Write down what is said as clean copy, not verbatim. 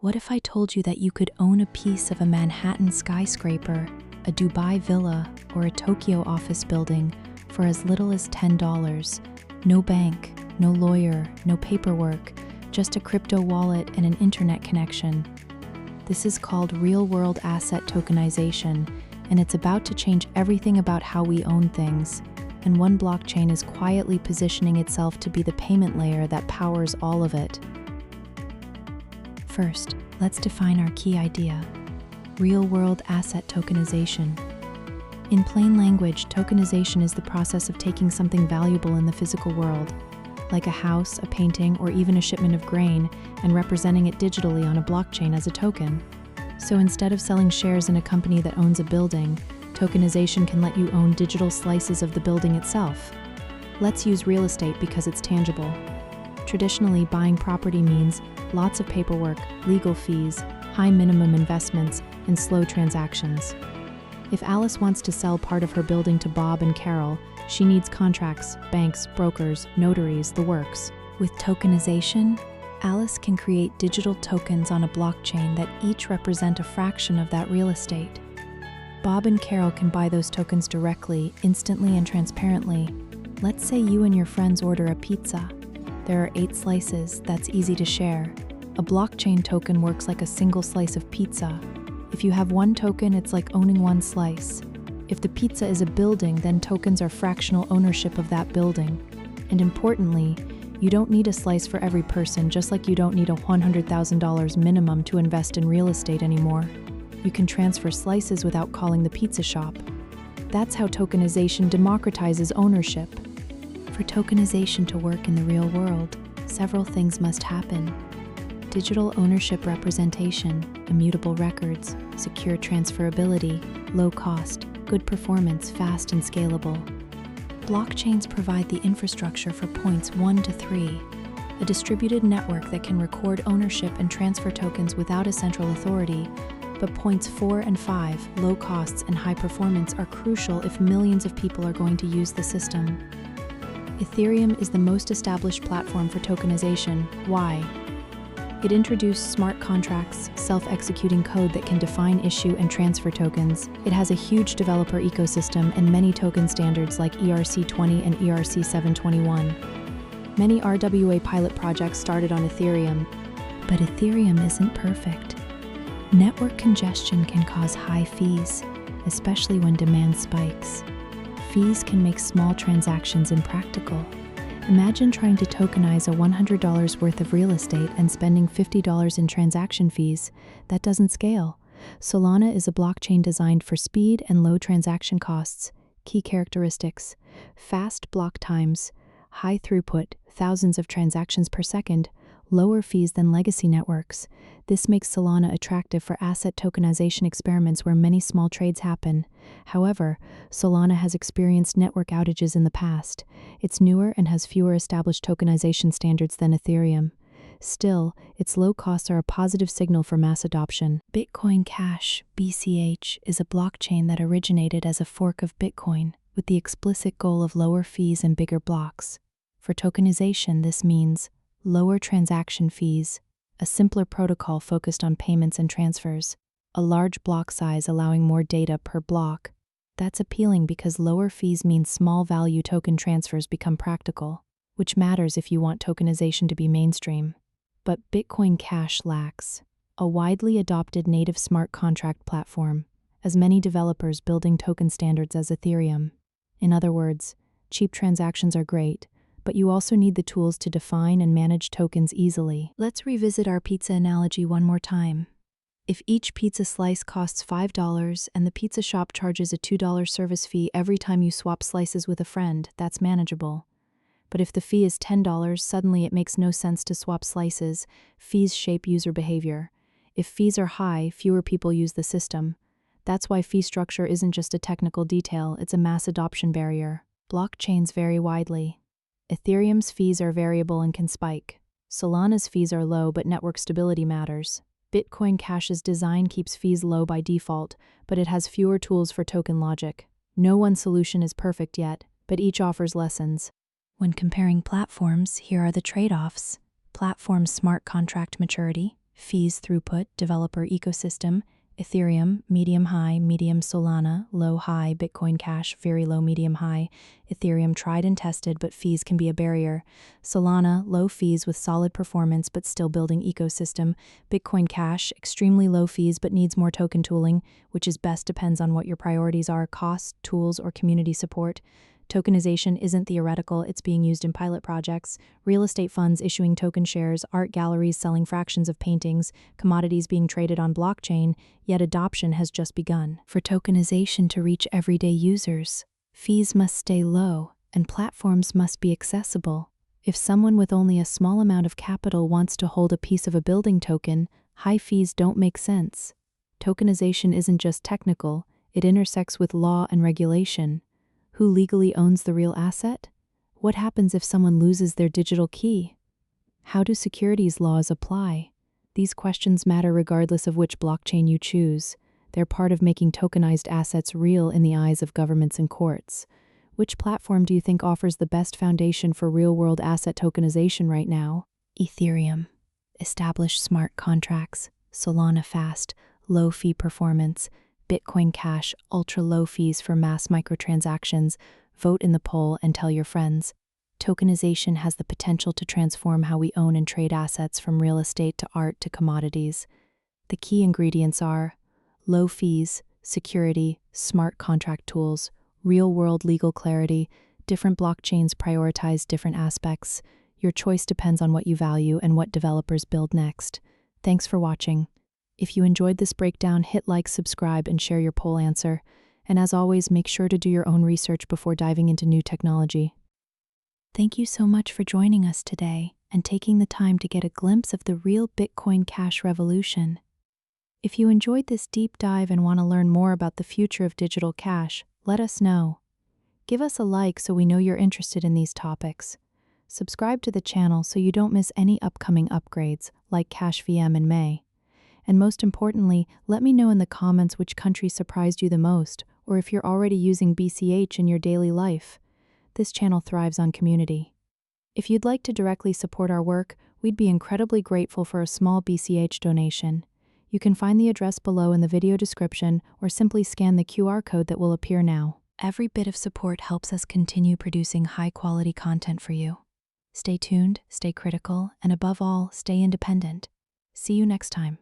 What if I told you that you could own a piece of a Manhattan skyscraper, a Dubai villa, or a Tokyo office building for as little as $10? No bank, no lawyer, no paperwork, just a crypto wallet and an internet connection. This is called real-world asset tokenization, and it's about to change everything about how we own things. And one blockchain is quietly positioning itself to be the payment layer that powers all of it. First, let's define our key idea: real-world asset tokenization. In plain language, tokenization is the process of taking something valuable in the physical world, like a house, a painting, or even a shipment of grain, and representing it digitally on a blockchain as a token. So instead of selling shares in a company that owns a building, tokenization can let you own digital slices of the building itself. Let's use real estate because it's tangible. Traditionally, buying property means lots of paperwork, legal fees, high minimum investments, and slow transactions. If Alice wants to sell part of her building to Bob and Carol, she needs contracts, banks, brokers, notaries, the works. With tokenization, Alice can create digital tokens on a blockchain that each represent a fraction of that real estate. Bob and Carol can buy those tokens directly, instantly, and transparently. Let's say you and your friends order a pizza. There are 8 slices, that's easy to share. A blockchain token works like a single slice of pizza. If you have one token, it's like owning one slice. If the pizza is a building, then tokens are fractional ownership of that building. And importantly, you don't need a slice for every person, just like you don't need a $100,000 minimum to invest in real estate anymore. You can transfer slices without calling the pizza shop. That's how tokenization democratizes ownership. For tokenization to work in the real world, several things must happen. Digital ownership representation, immutable records, secure transferability, low cost, good performance, fast and scalable. Blockchains provide the infrastructure for points 1 to 3, a distributed network that can record ownership and transfer tokens without a central authority. But points 4 and 5, low costs and high performance, are crucial if millions of people are going to use the system. Ethereum is the most established platform for tokenization. Why? It introduced smart contracts, self-executing code that can define, issue, and transfer tokens. It has a huge developer ecosystem and many token standards like ERC20 and ERC721. Many RWA pilot projects started on Ethereum, but Ethereum isn't perfect. Network congestion can cause high fees, especially when demand spikes. Fees can make small transactions impractical. Imagine trying to tokenize a $100 worth of real estate and spending $50 in transaction fees. That doesn't scale. Solana is a blockchain designed for speed and low transaction costs. Key characteristics: fast block times, high throughput, thousands of transactions per second, lower fees than legacy networks. This makes Solana attractive for asset tokenization experiments where many small trades happen. However, Solana has experienced network outages in the past. It's newer and has fewer established tokenization standards than Ethereum. Still, its low costs are a positive signal for mass adoption. Bitcoin Cash, BCH, is a blockchain that originated as a fork of Bitcoin, with the explicit goal of lower fees and bigger blocks. For tokenization, this means lower transaction fees, a simpler protocol focused on payments and transfers, a large block size allowing more data per block. That's appealing because lower fees mean small value token transfers become practical, which matters if you want tokenization to be mainstream. But Bitcoin Cash lacks a widely adopted native smart contract platform, as many developers building token standards as Ethereum. In other words, cheap transactions are great, but you also need the tools to define and manage tokens easily. Let's revisit our pizza analogy one more time. If each pizza slice costs $5 and the pizza shop charges a $2 service fee every time you swap slices with a friend, that's manageable. But if the fee is $10, suddenly it makes no sense to swap slices. Fees shape user behavior. If fees are high, fewer people use the system. That's why fee structure isn't just a technical detail, it's a mass adoption barrier. Blockchains vary widely. Ethereum's fees are variable and can spike. Solana's fees are low, but network stability matters. Bitcoin Cash's design keeps fees low by default, but it has fewer tools for token logic. No one solution is perfect yet, but each offers lessons. When comparing platforms, here are the trade-offs. Platform smart contract maturity, Fees, throughput, developer ecosystem, Ethereum, medium high, medium Solana, low high, Bitcoin Cash, very low, medium high, Ethereum tried and tested, but fees can be a barrier. Solana, low fees with solid performance but still building ecosystem. Bitcoin Cash, extremely low fees but needs more token tooling, which is best depends on what your priorities are, costs, tools, or community support. Tokenization isn't theoretical, it's being used in pilot projects, real estate funds issuing token shares, art galleries selling fractions of paintings, commodities being traded on blockchain, yet adoption has just begun. For tokenization to reach everyday users, fees must stay low and platforms must be accessible. If someone with only a small amount of capital wants to hold a piece of a building token, high fees don't make sense. Tokenization isn't just technical, it intersects with law and regulation. Who legally owns the real asset? What happens if someone loses their digital key? How do securities laws apply? These questions matter regardless of which blockchain you choose. They're part of making tokenized assets real in the eyes of governments and courts. Which platform do you think offers the best foundation for real-world asset tokenization right now? Ethereum. Established smart contracts. Solana fast, low fee performance. Bitcoin Cash, ultra-low fees for mass microtransactions. Vote in the poll and tell your friends. Tokenization has the potential to transform how we own and trade assets from real estate to art to commodities. The key ingredients are low fees, security, smart contract tools, real-world legal clarity. Different blockchains prioritize different aspects. Your choice depends on what you value and what developers build next. Thanks for watching. If you enjoyed this breakdown, hit like, subscribe, and share your poll answer. And as always, make sure to do your own research before diving into new technology. Thank you so much for joining us today and taking the time to get a glimpse of the real Bitcoin Cash revolution. If you enjoyed this deep dive and want to learn more about the future of digital cash, let us know. Give us a like so we know you're interested in these topics. Subscribe to the channel so you don't miss any upcoming upgrades, like Cash VM in May. And most importantly, let me know in the comments which country surprised you the most, or if you're already using BCH in your daily life. This channel thrives on community. If you'd like to directly support our work, we'd be incredibly grateful for a small BCH donation. You can find the address below in the video description or simply scan the QR code that will appear now. Every bit of support helps us continue producing high-quality content for you. Stay tuned, stay critical, and above all, stay independent. See you next time.